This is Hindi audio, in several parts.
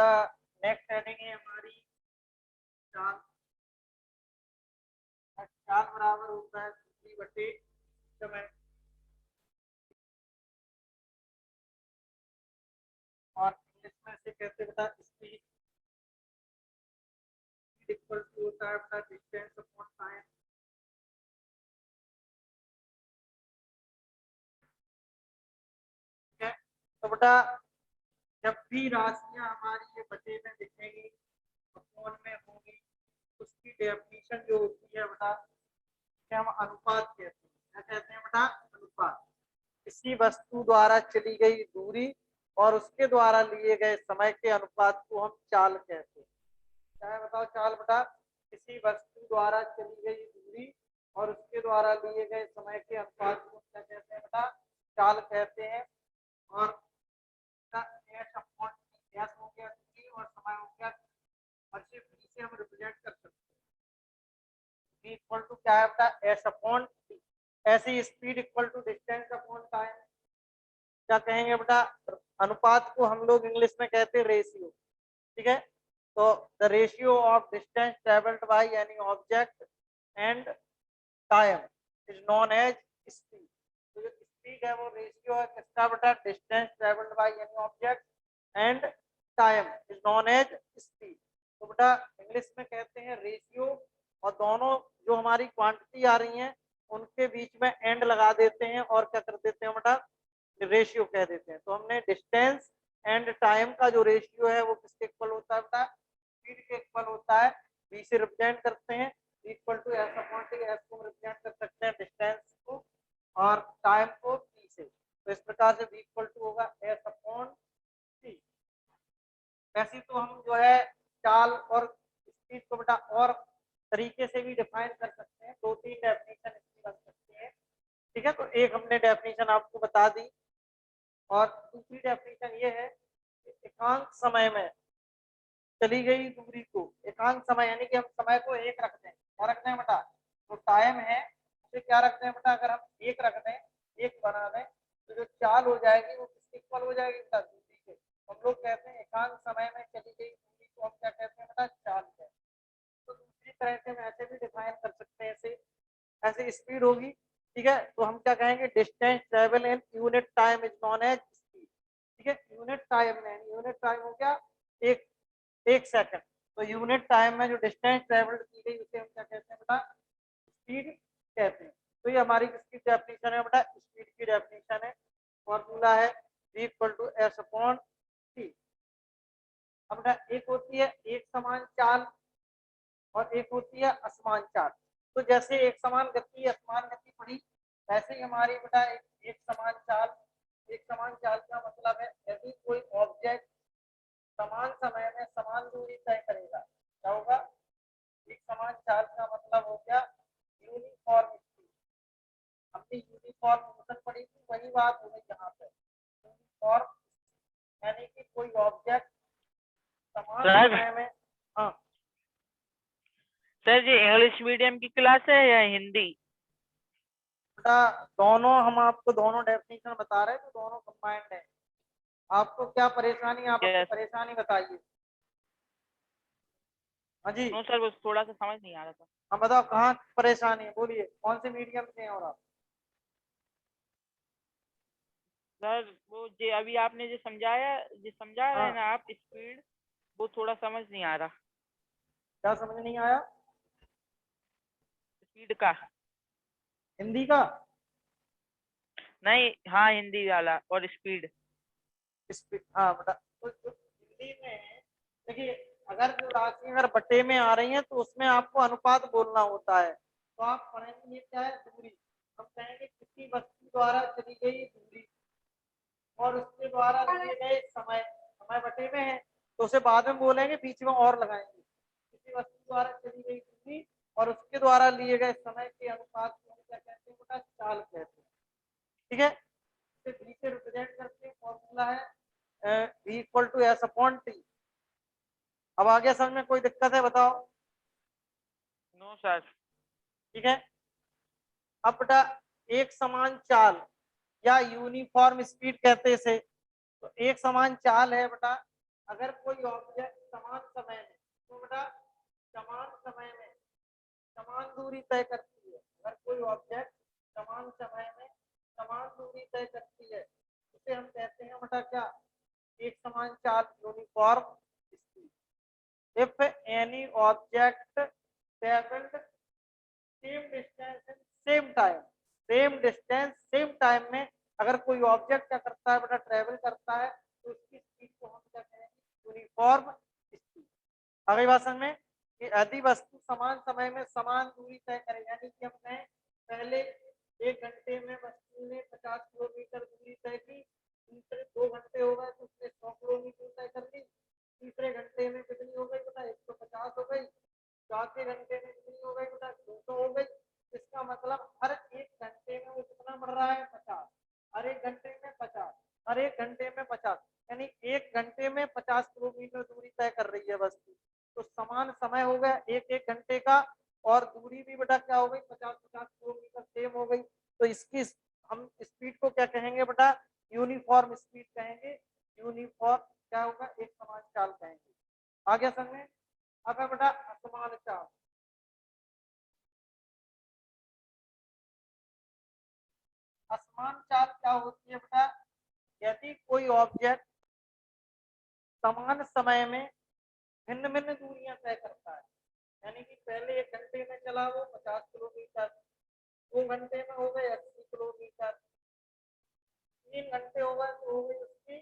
बेटा नेक्स्ट हेडिंग है हमारी चाल। चाल बराबर होता है दूरी बटे समय, और इंग्लिश में से कहते बेटा स्पीड इक्वल टू होता है बेटा डिस्टेंस अपॉन टाइम। ठीक है, तो बेटा जब भी राशियां हमारी ये बटे में दिखेंगी अपॉन में होंगी, उसकी डेफिनेशन जो होती है बेटा हम अनुपात कहते हैं। क्या कहते हैं बेटा? अनुपात। किसी वस्तु द्वारा चली गई दूरी और उसके द्वारा लिए गए समय के अनुपात को हम चाल कहते हैं। क्या है बताओ चाल बेटा? किसी वस्तु द्वारा चली गई दूरी और उसके द्वारा लिए गए समय के अनुपात को क्या कहते हैं बेटा? चाल कहते हैं। और एस अपॉन एस हो गया दूरी और समय हो गया, और सिर्फ बी से हम रिप्रेजेंट कर सकते हैं। बी इक्वल टू क्या है बेटा? S upon T. ऐसी speed equal to distance upon time. क्या कहेंगे बेटा? अनुपात को हम लोग इंग्लिश में कहते हैं रेशियो। ठीक है, तो the ratio of distance travelled by any object and time is known as speed. तो जो स्पीड है वो रेशियो है किसका बेटा? Distance travelled by any object and time is known as speed. तो बेटा इंग्लिश में कहते हैं रेशियो, और दोनों जो हमारी क्वांटिटी आ रही हैं उनके बीच में एंड लगा देते हैं और क्या कर देते हैं बेटा? रेशियो कह देते हैं। तो हमने डिस्टेंस एंड टाइम का जो रेशियो है वो किसके इक्वल होता है बेटा? स्पीड के इक्वल होता है। बी से रिप्रेजेंट करते हैं, equal to S upon T. S को रिप्रेजेंट कर सकते हैं डिस्टेंस को और टाइम को टी से। तो इस प्रकार से बी इक्वल टू होगा एस अपॉन टी। वैसे तो हम जो है चाल और स्पीड को बेटा और तरीके से भी डिफाइन कर सकते हैं। दो तीन डेफिनेशन इसकी बन सकती है। ठीक है, तो एक हमने डेफिनेशन आपको बता दी, और दूसरी डेफिनेशन ये है कि एकांक समय में चली गई दूरी को, एकांक समय यानी कि हम समय को एक रखते हैं। क्या रखते हैं बेटा? तो टाइम है उसे क्या रखते हैं बेटा? अगर हम एक रख दें, एक बना दें, तो जो चाल हो जाएगी वो किसके इक्वल हो जाएगी बेटा? दूरी के। हम लोग कहते हैं एकांक समय में चली गई दूरी को हम क्या कहते हैं बेटा? चाल कहते हैं। तो दूसरी तरह से हम ऐसे भी डिफाइन कर सकते हैं, ऐसे ऐसे स्पीड होगी। ठीक है, तो हम क्या कहेंगे? Distance travel in unit time is known as speed. ठीक है, यूनिट टाइम में, यूनिट टाइम हो गया एक एक सेकंड। तो यूनिट टाइम में जो डिस्टेंस ट्रेवल की गई उसे हम क्या कहते हैं बेटा? स्पीड कहते हैं। तो ये हमारी किसकी डेफिनेशन है बेटा? स्पीड की डेफिनेशन है। फॉर्मूला है v equal to S upon T. अब बेटा एक होती है एक समान चाल और एक होती है असमान चाल। तो जैसे एक समान गति असमान गति पड़ी, वैसे ही हमारी बेटा एक समान चाल। एक समान चाल का मतलब है यदि कोई ऑब्जेक्ट समान समय में समान दूरी तय करेगा, क्या होगा? एक समान चाल का मतलब हो गया यूनिफॉर्म स्पीड। हमने यूनिफॉर्म मोशन पढ़ी थी, वही बात हो गई यहाँ पे। यूनिफॉर्म यानी कि कोई ऑब्जेक्ट समान समय में। हाँ सर, ये इंग्लिश मीडियम की क्लास है या हिंदी? बेटा दोनों, हम आपको दोनों डेफिनेशन बता रहे हैं, तो दोनों कंबाइंड है। आपको क्या परेशानी, आप अपनी यस। परेशानी बताइए। हाँ जी, नो सर, बस थोड़ा सा समझ नहीं आ रहा था। हम बताओ कहाँ परेशानी है, बोलिए कौन से मीडियम से हैं और आप? सर वो जो अभी आपने जो समझाया, जो समझा रहे हैं हाँ, ना आप, स्पीड, वो थोड़ा समझ नहीं आ रहा। क्या समझ नहीं आया? स्पीड का। हिंदी का? नहीं, हाँ हिंदी वाला और स्पीड। हाँ बेटा, तो जो हिंदी में देखिए, अगर जो राशि अगर बटे में आ रही है तो उसमें आपको अनुपात बोलना होता है। तो आप पढ़ेंगे ये क्या है? दूरी। हम कहेंगे किसी वस्तु द्वारा चली गई दूरी और उसके द्वारा लिए गए समय, समय बटे में है तो उसे बाद में बोलेंगे, बीच में और लगाएंगे। किसी वस्तु द्वारा चली गई दूरी और उसके द्वारा लिए गए समय के अनुपात को हम क्या कहते हैं बेटा? चाल कहते हैं। ठीक है, इसे बी से रिप्रेजेंट करते हैं। फॉर्मूला है v equal to S upon T. अब आगे समझ में कोई दिक्कत है बताओ? No sir. ठीक है, अब बेटा एक समान चाल या यूनिफॉर्म स्पीड कहते हैं इसे। तो एक समान चाल है बेटा, अगर कोई ऑब्जेक्ट समान समय में, तो बेटा समान समय में समान दूरी तय करती है, अगर कोई ऑब्जेक्ट समान समय में समान दूरी तय करती है उसे हम कहते हैं बेटा क्या, एक समान चाल, uniform speed. If any object travelled same distance in same time, same distance same time में अगर कोई ऑब्जेक्ट क्या करता है बेटा, ट्रेवल करता है, तो उसकी स्पीड को हम क्या कहेंगे, यूनिफॉर्म स्पीड। अगली बात समझ में कि यदि वस्तु समान समय में समान दूरी तय करे, यानी कि हम कहें पहले 1 घंटे में वस्तु ने 50 किलोमीटर दूरी तय की, दूसरे 2 घंटे हो गए तो उसने 100 किलोमीटर तय कर ली, तीसरे घंटे में कितनी हो गई बेटा, 150 हो गई, चौथे घंटे में कितनी हो गई बेटा, 200 हो गई। इसका मतलब हर 1 घंटे में वो कितना बढ़ रहा है, 50, हर 1 घंटे में 50, हर 1 घंटे में 50, यानी 1 घंटे में 50 किलोमीटर दूरी तय कर रही है वस्तु। तो समान समय हो गया 1-1 घंटे का, और दूरी भी बेटा क्या हो गई, 50-50 किलोमीटर सेम हो गई। तो इसकी हम स्पीड को क्या कहेंगे बेटा, यूनिफॉर्म स्पीड कहेंगे, यूनिफॉर्म क्या होगा, एक समान चाल कहेंगे। आगे समझ, अब है बेटा असमान चाल। असमान चाल क्या होती है बेटा, यदि कोई ऑब्जेक्ट समान समय में भिन्न भिन्न दूरियां तय करता है, यानी कि पहले 1 घंटे में चला वो 50 किलोमीटर, 2 घंटे में हो गए 80 किलोमीटर, 3 घंटे हो गए तो हो गई उसकी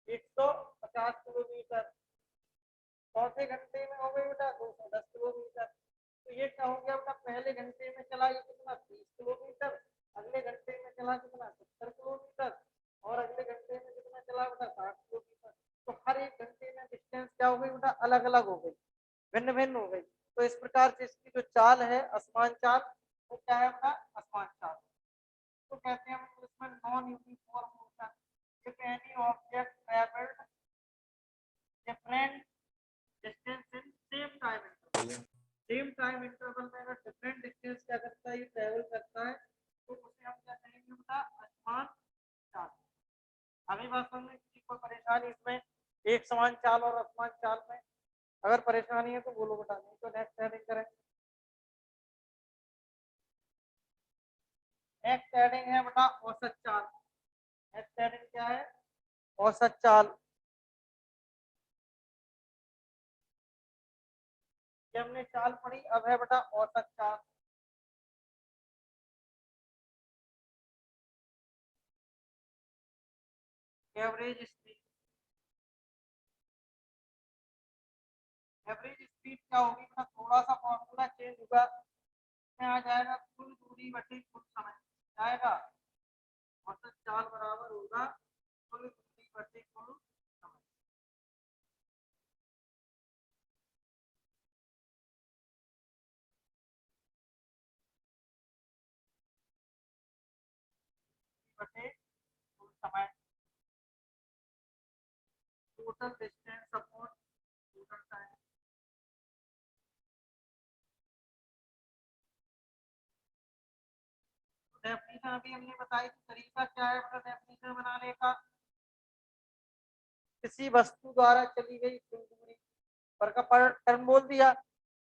150 किलोमीटर, चौथे घंटे में हो गई बेटा 210 किलोमीटर। तो ये क्या हो गया बेटा, पहले घंटे में चला ये कितना, 30 किलोमीटर, अगले घंटे में चला कितना, 70 किलोमीटर, और अगले घंटे में कितना चला बेटा, 60 किलोमीटर। तो हर 1 घंटे में डिस्टेंस क्या हो गई बेटा, अलग अलग हो गई, भिन्न भिन्न हो गई। तो इस प्रकार से इसकी जो चाल है असमान चाल, वो क्या है अपना, असमान चाल। तो कहते हैं हम इसमें non uniform motion, if any object travelled different distance in same time interval, same time interval में अगर डिफरेंट डिस्टेंस क्या करता है, ये ट्रैवल करता है, तो उसे हम क्या कहेंगे बेटा, असमान चाल। अगली बात समझ में, किसी को परेशानी इसमें एक समान चाल और असमान चाल में, अगर परेशानी है तो बोलो बेटा, नहीं तो नेक्स्ट हेडिंग करें। नेक्स्ट हेडिंग है बेटा औसत चाल। नेक्स्ट हेडिंग क्या है, औसत चाल। ये हमने चाल पढ़ी, अब है बेटा औसत चाल। एवरेज स्पीड, एवरेज स्पीड क्या होगी बेटा, थोड़ा सा फॉर्मूला चेंज होगा, इसमें आ जाएगा कुल दूरी बटे कुल समय आएगा, औसत चाल बराबर होगा कुल दूरी बटे कुल समय। बटे कुल समय, total distance upon total time. Definition अभी हमने बताई थी, तरीका क्या है बेटा डेफिनेशन बनाने का, किसी वस्तु द्वारा चली गई कुल दूरी पर का पर टर्म बोल दिया,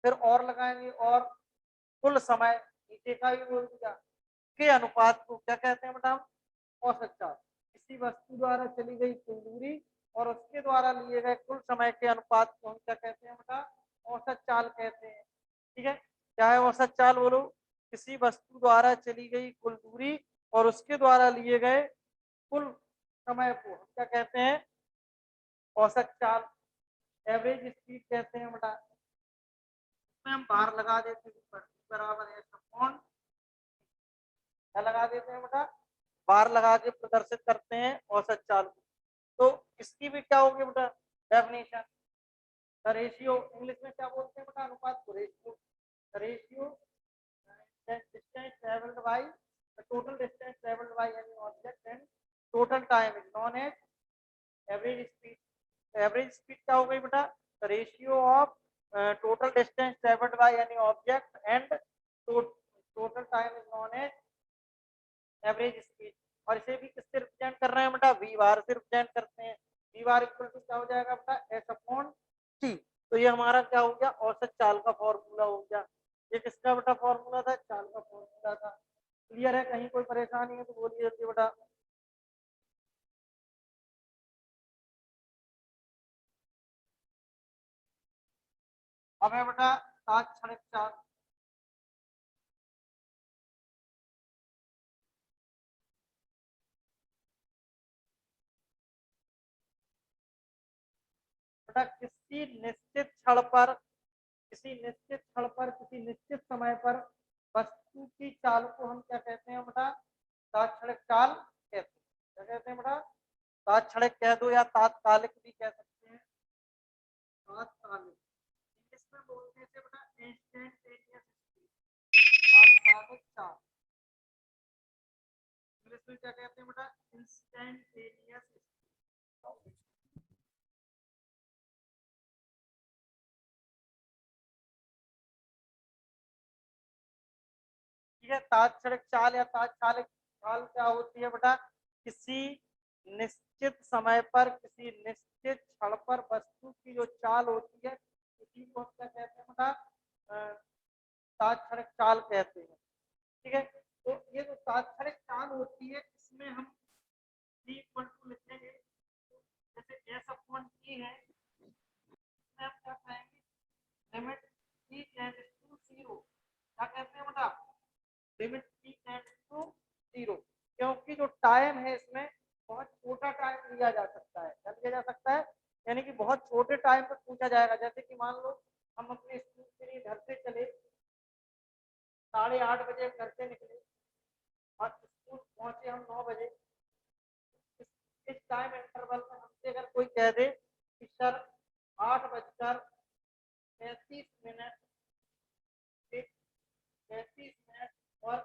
फिर और लगाएंगे, और कुल समय नीचे का भी बोल दिया, के अनुपात को क्या कहते हैं बेटा, हम औसत चाल। किसी वस्तु द्वारा चली गई कुल दूरी और उसके द्वारा लिए गए कुल समय के अनुपात को हम क्या कहते हैं बेटा, औसत चाल कहते हैं। ठीक है, क्या है औसत चाल बोलो, किसी वस्तु द्वारा चली गई कुल दूरी और उसके द्वारा लिए गए कुल समय को हम क्या कहते हैं, औसत चाल, एवरेज स्पीड कहते हैं बेटा। इसमें हम बार लगा देते हैं ऊपर, बराबर है अपॉन, क्या लगा देते हैं बेटा, बार लगा के प्रदर्शित करते हैं औसत चाल को। तो इसकी भी क्या होगी बेटा डेफिनेशन, द रेशियो, इंग्लिश में क्या बोलते हैं बेटा अनुपात को, ratio, the ratio distance travelled by the total distance travelled by any object and total time is known as average speed. Average speed क्या हो गई बेटा, the ratio of total distance travelled by any object and total time is known as average speed. और इसे भी किससे रिप्रेजेंट कर रहे हैं बेटा, वी बार से रिप्रेजेंट करते हैं। वी बार इक्वल टू क्या हो जाएगा बेटा, S/T। तो ये हमारा क्या हो गया, औसत चाल का फॉर्मूला हो गया। ये किसका बेटा फॉर्मूला था, चाल का फॉर्मूला था। क्लियर है, कहीं कोई परेशानी है तो बोलिए जल्दी बेटा। अब है बेटा तात्क्षणिक चाल। बेटा किसी निश्चित क्षण पर, किसी निश्चित क्षण पर, किसी निश्चित समय पर वस्तु की चाल को हम क्या कहते हैं बेटा, तात्क्षणिक चाल कहते हैं। क्या कहते हैं बेटा, तात्क्षणिक कह दो या तात्कालिक भी कह सकते हैं। तात्कालिक इंग्लिश में बोलते हैं बेटा इंस्टेंटेनियस स्पीड, तात्कालिक चाल। इंग्लिश में क्या कहते हैं बेटा, इंस्टेंटेनियस स्पीड। ठीक है, तात्क्षणिक चाल या तात्कालिक चाल क्या होती है बेटा, किसी निश्चित समय पर, किसी निश्चित क्षण पर वस्तु की जो चाल होती है, उसी को हम क्या कहते हैं बेटा, तात्क्षणिक चाल कहते हैं। ठीक है, तो ये जो तात्क्षणिक चाल होती है इसमें हम लिखेंगे, जैसे S/T है, इसमें हम क्या कहेंगे, लिमिट t टेंड्स टू 0। क्या कहते हैं बेटा, लिमिट t टेंड्स टू 0, क्योंकि जो टाइम है इसमें बहुत छोटा टाइम लिया जा सकता है। क्या लिया जा सकता है, यानी कि बहुत छोटे टाइम पर पूछा जाएगा। जैसे कि मान लो हम अपने स्कूल के लिए घर से चले, 8:30 बजे घर से निकले और स्कूल पहुंचे हम 9 बजे। इस टाइम इंटरवल में हमसे अगर कोई कह दे कि सर 8:35 और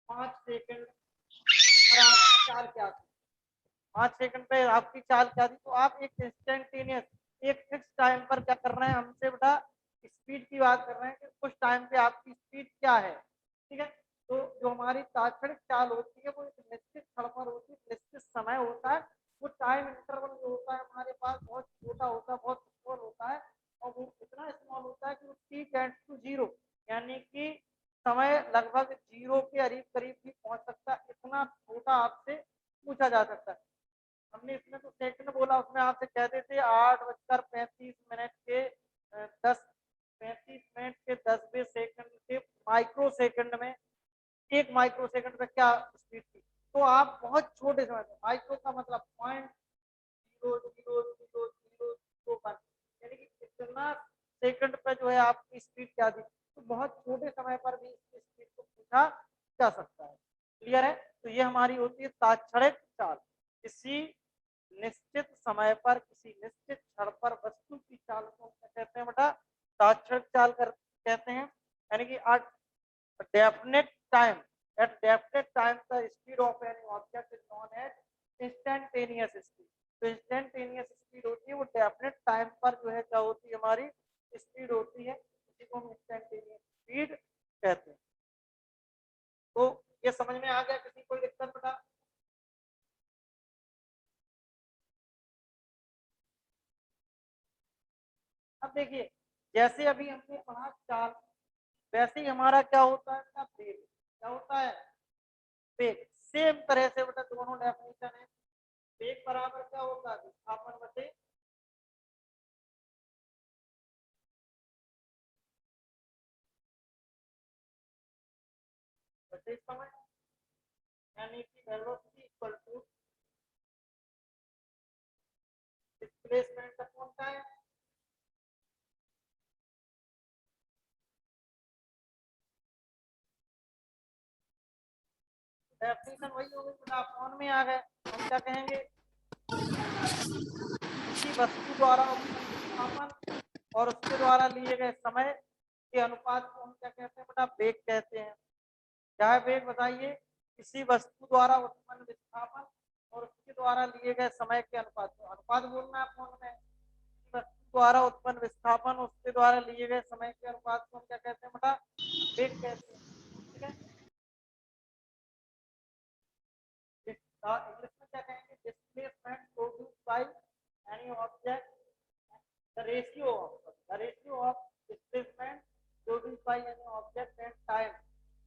5 सेकंड पर आपकी चाल क्या थी, 5 सेकंड पे आपकी चाल क्या थी, तो आप एक इंस्टेंटेनियस, एक फिक्स टाइम पर क्या कर रहे हैं, हमसे बेटा स्पीड की बात कर रहे हैं कि कुछ टाइम पे आपकी स्पीड क्या है। ठीक है, तो जो हमारी तात्क्षणिक चाल होती है वो एक निश्चित क्षण पर होती है, निश्चित समय होता है। वो टाइम इंटरवल जो होता है हमारे पास बहुत छोटा होता है, बहुत स्मॉल होता है, और वो इतना स्मॉल होता है कि वो t टेंड्स टू 0, यानी कि समय लगभग 0 के करीब भी पहुंच सकता है। इतना छोटा आपसे पूछा जा सकता है। हमने इसमें तो सेकंड बोला, उसमें आपसे कहते थे 8:35 के 35 मिनट के 10वें सेकंड के माइक्रो सेकंड में, 1 माइक्रो सेकंड में क्या स्पीड थी। तो आप बहुत छोटे समय में, माइक्रो का मतलब 0.0000001, यानी कि कितना सेकंड पे जो है आपकी स्पीड क्या थी। तो बहुत छोटे समय पर भी इसकी स्पीड को पूछा जा सकता है। क्लियर है, तो ये हमारी होती है तात्क्षणिक चाल। किसी निश्चित समय पर, किसी निश्चित क्षण पर वस्तु की चाल को क्या कहते हैं बेटा, तात्क्षणिक चाल कहते हैं। यानी कि definite time, at definite time the speed of any object is known as instantaneous speed. तो इंस्टेंटेनियस स्पीड होती है वो डेफिनेट टाइम पर जो है क्या होती है, हमारी स्पीड होती है, उसी को हम इंस्टेंटेनियस स्पीड कहते हैं। तो ये समझ में आ गया, किसी कोई दिक्कत बेटा। अब देखिए, जैसे अभी हमने पढ़ा चाल, वैसे ही हमारा क्या होता है बेटा, वेग। क्या होता है, वेग। सेम तरह से बेटा दोनों डेफिनेशन है। वेग बराबर क्या होता है, विस्थापन बटे समय, यानी कि वेलोसिटी इक्वल टू डिस्प्लेसमेंट का कौन सा है, डेफिनेशन वही होगी बेटा, कौन में आ गए। हम क्या कहेंगे, किसी वस्तु द्वारा उत्पन्न विस्थापन और उसके द्वारा लिए गए समय के अनुपात को हम क्या कहते हैं बेटा, वेग कहते हैं। क्या है वेग, बताइए। किसी वस्तु द्वारा उत्पन्न विस्थापन और उसके द्वारा लिए गए समय के अनुपात को, अनुपात बोलना है फोन में, वस्तु द्वारा उत्पन्न विस्थापन उसके द्वारा लिए गए समय के अनुपात को हम क्या कहते हैं बेटा, वेग कहते हैं। ठीक है, इंग्लिश में क्या कहेंगे, displacement produced bye the ratio of displacement produced by any object and time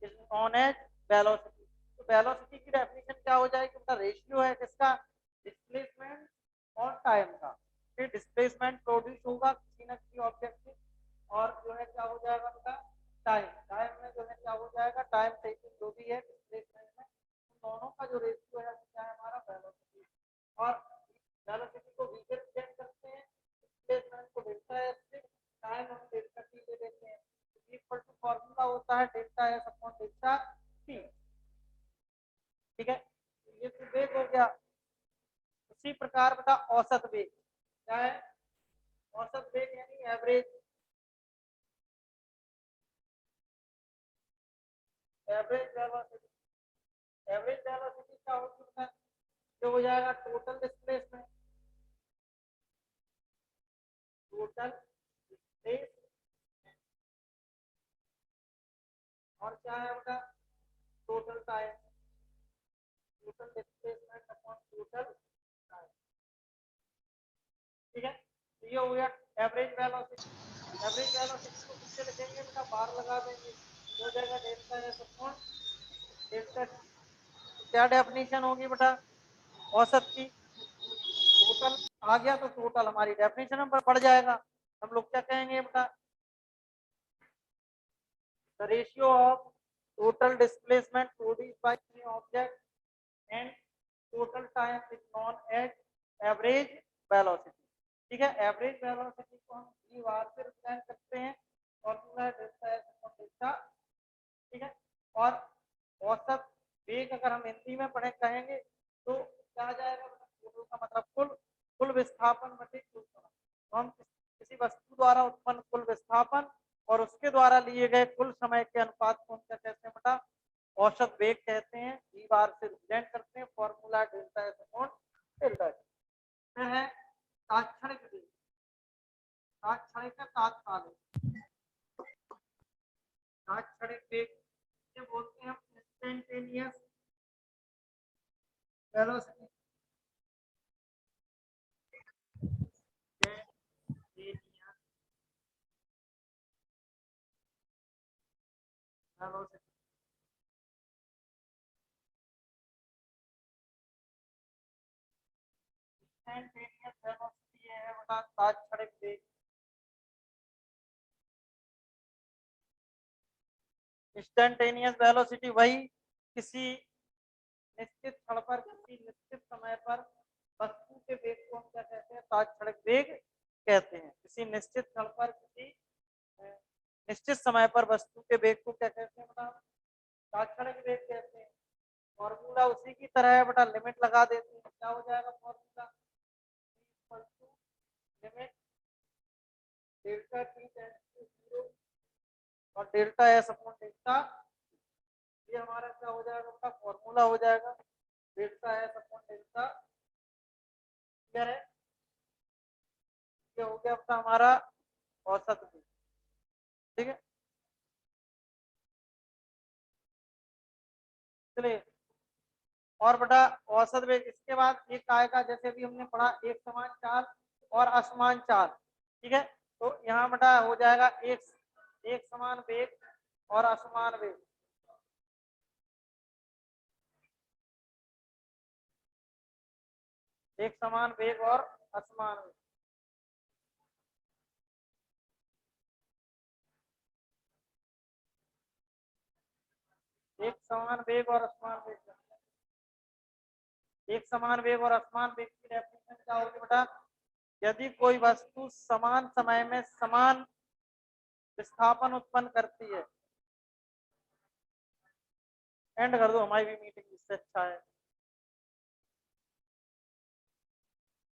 is known as velocity. तो वेलोसिटी की डेफिनेशन क्या हो जाएगी? उनका रेशियो है किसका? डिस्प्लेसमेंट और टाइम का। फिर डिस्प्लेसमेंट प्रोड्यूस होगा किसी न किसी ऑब्जेक्ट से, और जो है क्या हो जाएगा उनका टाइम। टाइम में जो है क्या हो जाएगा? टाइम टेकिंग जो भी है डिस्प्लेसमेंट में, उन दोनों का जो रेशियो है वो क्या है? हमारा वेलोसिटी। और वेलोसिटी को वी से रिप्रेजेंट करते हैं, डिस्प्लेसमेंट को डेल्टा एस से, टाइम हम डेल्टा टी ले लेते हैं। इक्वल टू फॉर्मूला होता है delta S upon delta T. ठीक है, ये तो वेग हो गया। उसी प्रकार बेटा औसत वेग क्या है? औसत वेग यानी एवरेज वेलोसिटी। एवरेज वेलोसिटी क्या होती है? जो हो जाएगा टोटल डिस्प्लेसमेंट, टोटल डिस्प्लेसमेंट, और क्या है बेटा? Total time, total displacement upon total time. ठीक है, तो ये हो गया एवरेज वेलोसिटी। एवरेज वेलोसिटी को किससे लिखेंगे बेटा? बार लगा देंगे, हो जाएगा delta S upon delta T. क्या डेफिनेशन होगी बेटा औसत की? टोटल आ गया तो टोटल हमारी डेफिनेशन पर बढ़ जाएगा। हम लोग क्या कहेंगे बेटा? The ratio of total displacement produced by any object and total time is known as average velocity. ठीक है, एवरेज वेलोसिटी को हम v बार से रिप्रेजेंट करते हैं, फॉर्मूला है डेल्टा एस अपॉन डेल्टा। ठीक है, और औसत वेग अगर हम हिंदी में पढ़े कहेंगे तो क्या आ जाएगा? टोटल का मतलब कुल विस्थापन बटे कुल समय। तो हम किसी वस्तु द्वारा उत्पन्न कुल विस्थापन और उसके द्वारा लिए गए कुल समय के अनुपात को हम क्या कहते हैं बेटा? औसत वेग कहते हैं। v बार से रिप्रेजेंट करते हैं, formula delta S upon delta T है। तात्क्षणिक वेग, तात्क्षणिक का तात्कालिक, तात्क्षणिक वेग से बोलते हैं हम instantaneous velocity. Velocity instantaneous velocity है बेटा तात्क्षणिक वेग। इंस्टेंटेनियस वेलोसिटी वही किसी निश्चित क्षण पर किसी निश्चित समय पर वस्तु के वेग को हम क्या कहते हैं? तात्क्षणिक वेग कहते हैं। किसी निश्चित क्षण पर किसी निश्चित समय पर वस्तु के वेग को क्या कहते हैं बेटा? तात्क्षणिक वेग कहते हैं। फॉर्मूला उसी की तरह है बेटा, लिमिट लगा देते हैं। क्या हो जाएगा formula? Limit delta T tends to 0 और डेल्टा एस अपॉन डेल्टा, ये हमारा क्या हो जाएगा बेटा? फॉर्मूला हो जाएगा delta S upon delta. Clear है? ये हो गया बेटा हमारा औसत वेग। ठीक है, चलिए और बेटा औसत वेग इसके बाद एक आएगा, जैसे अभी हमने पढ़ा एक समान चाल और असमान चाल। ठीक है, तो यहाँ बेटा हो जाएगा एक समान वेग और असमान वेग। एक समान वेग और असमान वेग। एक समान वेग और असमान वेग, एक समान वेग और असमान वेग की डेफिनेशन क्या होगी बेटा? यदि कोई वस्तु समान समय में समान विस्थापन उत्पन्न करती है। एंड कर दो, हमारी भी मीटिंग इससे अच्छा है।